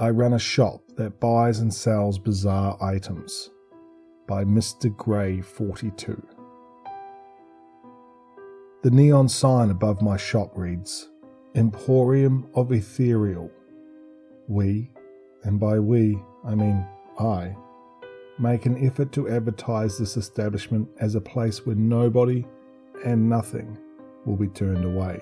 I run a shop that buys and sells bizarre items. By mR-gray42. The neon sign above my shop reads, Emporium of Ethereal. We, and by we I mean I, make an effort to advertise this establishment as a place where nobody and nothing will be turned away.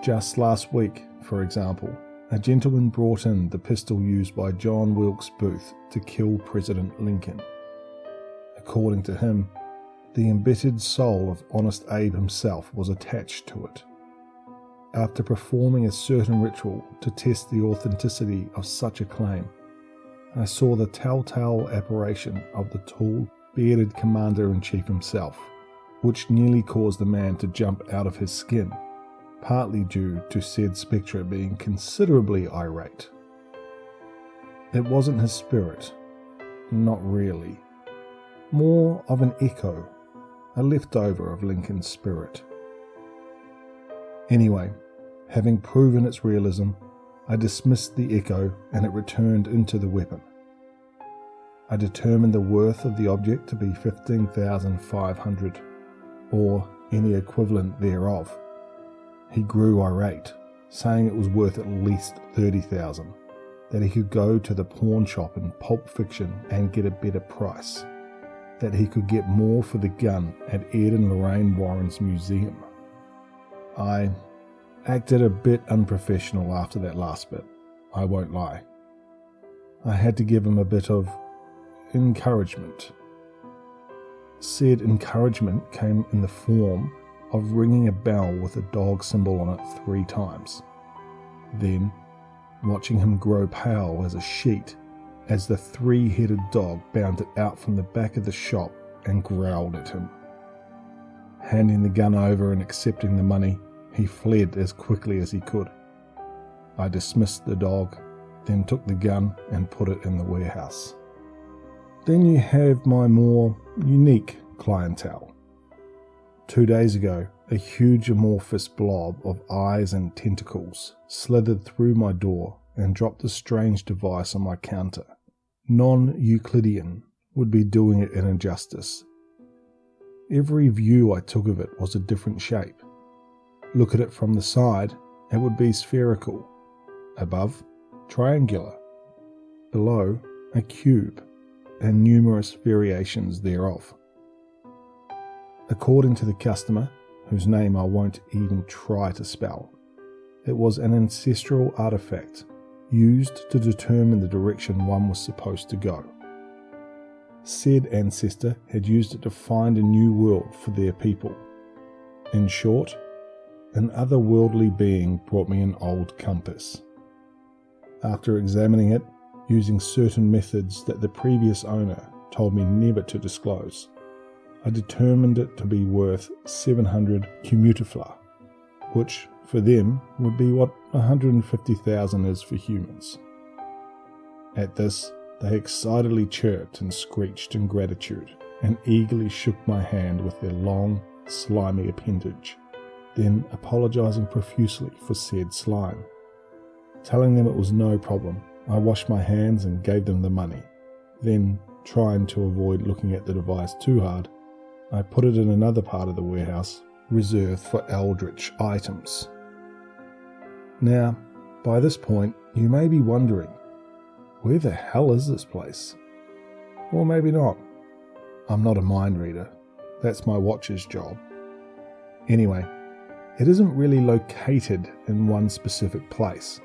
Just last week, for example, a gentleman brought in the pistol used by John Wilkes Booth to kill President Lincoln. According to him, the embittered soul of Honest Abe himself was attached to it. After performing a certain ritual to test the authenticity of such a claim, I saw the telltale apparition of the tall, bearded commander-in-chief himself, which nearly caused the man to jump out of his skin, partly due to said spectre being considerably irate. It wasn't his spirit, not really. More of an echo, a leftover of Lincoln's spirit. Anyway, having proven its realism, I dismissed the echo and it returned into the weapon. I determined the worth of the object to be 15,500, or any equivalent thereof. He grew irate, saying it was worth at least 30,000, that he could go to the pawn shop in Pulp Fiction and get a better price, that he could get more for the gun at Ed and Lorraine Warren's museum. I acted a bit unprofessional after that last bit, I won't lie. I had to give him a bit of encouragement. Said encouragement came in the form of ringing a bell with a dog symbol on it 3 times. Then, watching him grow pale as a sheet as the 3-headed dog bounded out from the back of the shop and growled at him. Handing the gun over and accepting the money, he fled as quickly as he could. I dismissed the dog, then took the gun and put it in the warehouse. Then you have my more unique clientele. 2 days ago, a huge amorphous blob of eyes and tentacles slithered through my door and dropped a strange device on my counter. Non-Euclidean would be doing it an injustice. Every view I took of it was a different shape. Look at it from the side, it would be spherical. Above, triangular. Below, a cube, and numerous variations thereof. According to the customer, whose name I won't even try to spell, it was an ancestral artifact used to determine the direction one was supposed to go. Said ancestor had used it to find a new world for their people. In short, an otherworldly being brought me an old compass. After examining it, using certain methods that the previous owner told me never to disclose, I determined it to be worth 700 cumutifla, which for them would be what 150,000 is for humans. At this, they excitedly chirped and screeched in gratitude, and eagerly shook my hand with their long, slimy appendage, then apologizing profusely for said slime. Telling them it was no problem, I washed my hands and gave them the money. Then, trying to avoid looking at the device too hard, I put it in another part of the warehouse reserved for eldritch items. Now, by this point, you may be wondering, where the hell is this place? Or maybe not. I'm not a mind reader. That's my watch's job. Anyway, it isn't really located in one specific place.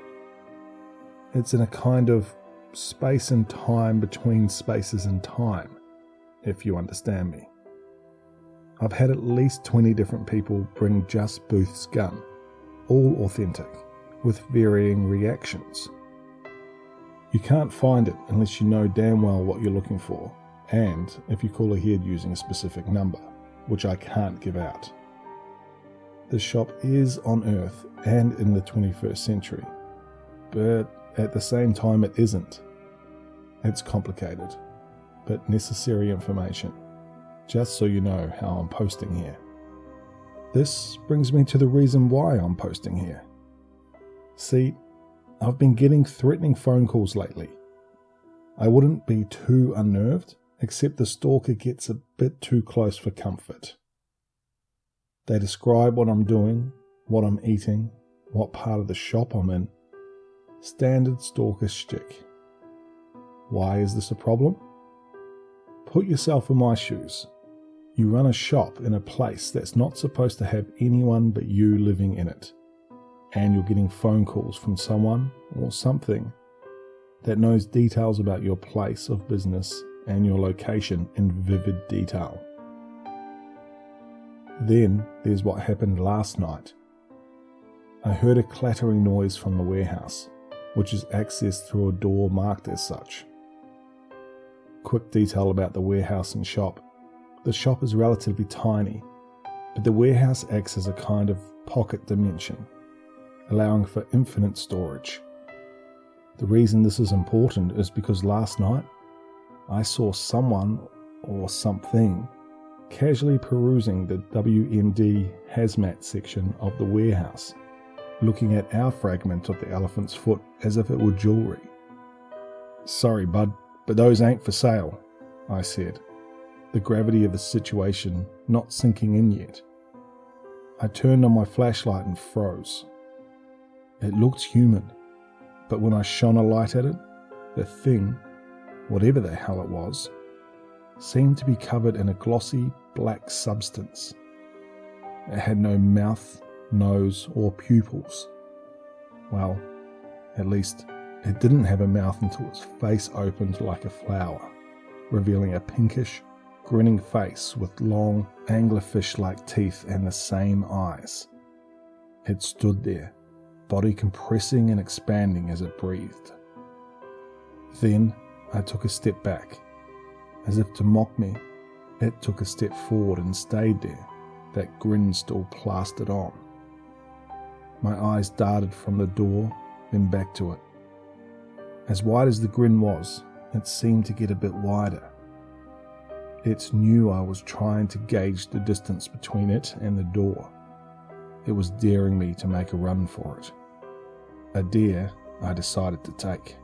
It's in a kind of space and time between spaces and time, if you understand me. I've had at least 20 different people bring just Booth's gun, all authentic, with varying reactions. You can't find it unless you know damn well what you're looking for, and if you call ahead using a specific number, which I can't give out. The shop is on Earth and in the 21st century, but at the same time it isn't. It's complicated, but necessary information, just so you know how I'm posting here. This brings me to the reason why I'm posting here. See, I've been getting threatening phone calls lately. I wouldn't be too unnerved, except the stalker gets a bit too close for comfort. They describe what I'm doing, what I'm eating, what part of the shop I'm in. Standard stalker shtick. Why is this a problem? Put yourself in my shoes. You run a shop in a place that's not supposed to have anyone but you living in it, and you're getting phone calls from someone or something that knows details about your place of business and your location in vivid detail. Then there's what happened last night. I heard a clattering noise from the warehouse, which is accessed through a door marked as such. Quick detail about the warehouse and shop. The shop is relatively tiny, but the warehouse acts as a kind of pocket dimension, allowing for infinite storage. The reason this is important is because last night I saw someone or something casually perusing the WMD hazmat section of the warehouse, looking at our fragment of the elephant's foot as if it were jewellery. "Sorry, bud, but those ain't for sale," I said, the gravity of the situation not sinking in yet. I turned on my flashlight and froze. It looked human, but when I shone a light at it, the thing, whatever the hell it was, seemed to be covered in a glossy black substance. It had no mouth, nose, or pupils. Well, at least it didn't have a mouth until its face opened like a flower, revealing a pinkish, grinning face with long, anglerfish-like teeth and the same eyes. It stood there, body compressing and expanding as it breathed. Then I took a step back. As if to mock me, it took a step forward and stayed there, that grin still plastered on. My eyes darted from the door, then back to it. As wide as the grin was, it seemed to get a bit wider. It knew I was trying to gauge the distance between it and the door. It was daring me to make a run for it. A dare I decided to take.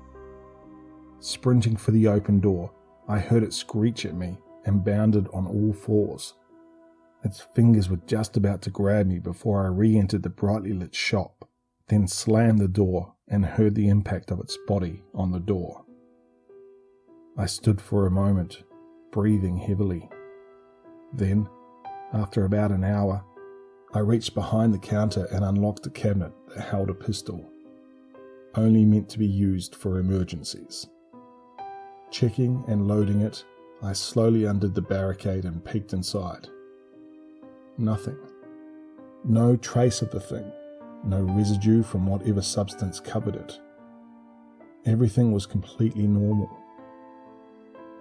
Sprinting for the open door, I heard it screech at me and bounded on all fours. Its fingers were just about to grab me before I re-entered the brightly lit shop, then slammed the door and heard the impact of its body on the door. I stood for a moment, breathing heavily. Then, after about an hour, I reached behind the counter and unlocked a cabinet that held a pistol, only meant to be used for emergencies. Checking and loading it, I slowly undid the barricade and peeked inside. Nothing. No trace of the thing, no residue from whatever substance covered it. Everything was completely normal.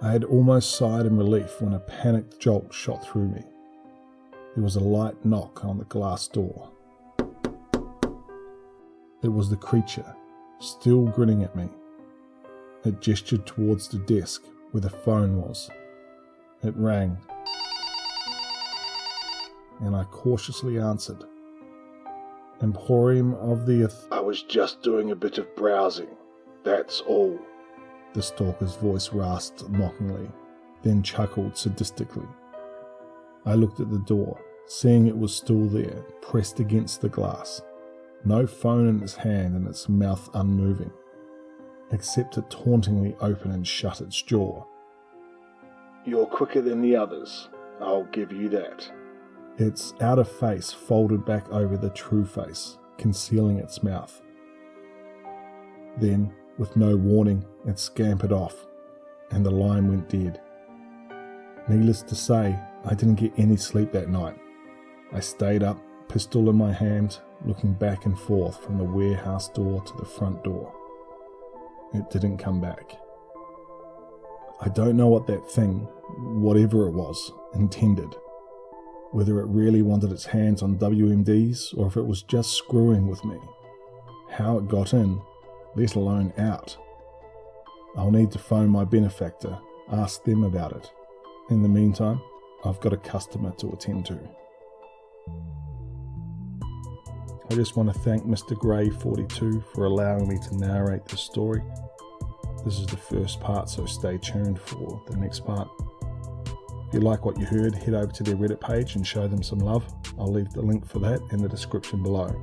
I had almost sighed in relief when a panicked jolt shot through me. There was a light knock on the glass door. It was the creature, still grinning at me. It gestured towards the desk where the phone was. It rang, and I cautiously answered. Emporium of the I was just doing a bit of browsing, that's all. The stalker's voice rasped mockingly, then chuckled sadistically. I looked at the door, seeing it was still there, pressed against the glass. No phone in its hand and its mouth unmoving, except to tauntingly open and shut its jaw. "You're quicker than the others, I'll give you that." Its outer face folded back over the true face, concealing its mouth. Then, with no warning, it scampered off, and the line went dead. Needless to say, I didn't get any sleep that night. I stayed up, pistol in my hand, looking back and forth from the warehouse door to the front door. It didn't come back. I don't know what that thing, whatever it was, intended. Whether it really wanted its hands on WMDs or if it was just screwing with me. How it got in, let alone out. I'll need to phone my benefactor, ask them about it. In the meantime, I've got a customer to attend to. I just want to thank mR-gray42 for allowing me to narrate this story. This is the first part, so stay tuned for the next part. If you like what you heard, head over to their Reddit page and show them some love. I'll leave the link for that in the description below.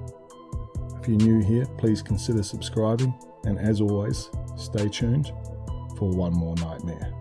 If you're new here, please consider subscribing, and as always, stay tuned for one more nightmare.